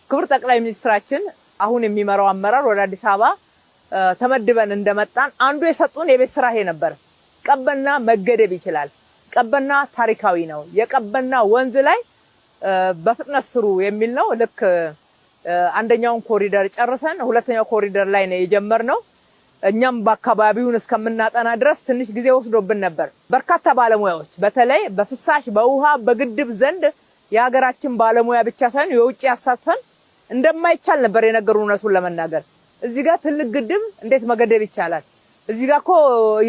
ክብር ጠቅላይ ሚኒስትራችን አሁን የሚመራው አመራር ወደ አዲስ አበባ ተመድበን እንደመጣን አንዱ የሰጡን የቤት ስራ ይሄ ነበር። ቀበና መገደብ ይችላል። ቀበና ታሪካዊ ነው። የቀበና ወንዝ ላይ በፍጥነት ስሩ የሚል ነው። ልክ አንደኛውን ኮሪደር ጨርሰን ሁለተኛው ኮሪደር ላይ ነው የጀመርነው። እኛም በአካባቢውን እስከምናጠና ድረስ ትንሽ ጊዜ ወስዶብን ነበር። በርካታ ባለሙያዎች በተለይ በፍሳሽ በውሃ በግድብ ዘንድ የሀገራችን ባለሙያ ብቻ ሳይሆን የውጭ ያሳትፈን እንደማይቻል ነበር የነገሩን። እውነቱን ለመናገር እዚህ ጋር ትልቅ ግድብ እንዴት መገደብ ይቻላል? እዚህ ጋር እኮ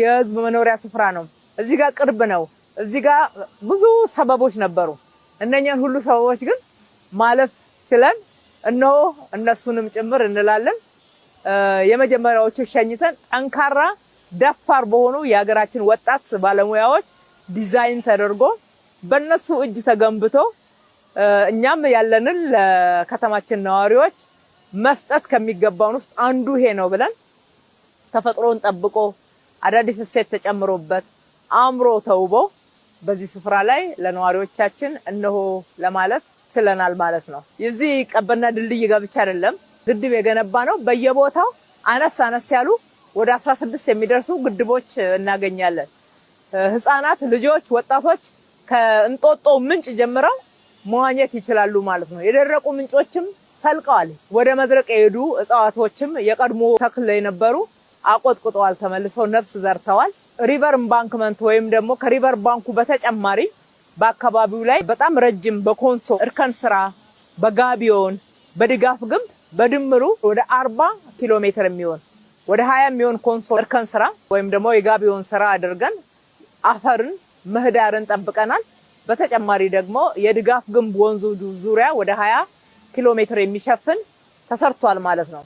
የህዝብ መኖሪያ ስፍራ ነው። እዚህ ጋር ቅርብ ነው። እዚህ ጋር ብዙ ሰበቦች ነበሩ። እነኛን ሁሉ ሰበቦች ግን ማለፍ ችለን እነሆ እነሱንም ጭምር እንላለን የመጀመሪያዎቹ ሸኝተን ጠንካራ ደፋር በሆኑ የሀገራችን ወጣት ባለሙያዎች ዲዛይን ተደርጎ በእነሱ እጅ ተገንብቶ እኛም ያለንን ለከተማችን ነዋሪዎች መስጠት ከሚገባውን ውስጥ አንዱ ይሄ ነው ብለን ተፈጥሮን ጠብቆ አዳዲስ እሴት ተጨምሮበት አምሮ ተውቦ በዚህ ስፍራ ላይ ለነዋሪዎቻችን እነሆ ለማለት ችለናል ማለት ነው። የዚህ ቀበና ድልድይ ጋብቻ አይደለም ግድብ የገነባ ነው። በየቦታው አነስ ያሉ ወደ 16 የሚደርሱ ግድቦች እናገኛለን። ህፃናት ልጆች ወጣቶች ከእንጦጦ ምንጭ ጀምረው መዋኘት ይችላሉ ማለት ነው። የደረቁ ምንጮችም ፈልቀዋል። ወደ መድረቅ የሄዱ እጽዋቶችም የቀድሞ ተክል የነበሩ አቆጥቁጠዋል፣ ተመልሰው ነፍስ ዘርተዋል። ሪቨር ባንክመንት ወይም ደግሞ ከሪቨር ባንኩ በተጨማሪ በአካባቢው ላይ በጣም ረጅም በኮንሶ እርከን ስራ በጋቢዮን በድጋፍ ግንብ በድምሩ ወደ 40 ኪሎ ሜትር የሚሆን ወደ 20 የሚሆን ኮንሶ እርከን ስራ ወይም ደግሞ የጋቢዮን ስራ አድርገን አፈርን ምህዳርን ጠብቀናል። በተጨማሪ ደግሞ የድጋፍ ግንብ ወንዙ ዙሪያ ወደ 20 ኪሎ ሜትር የሚሸፍን ተሰርቷል ማለት ነው።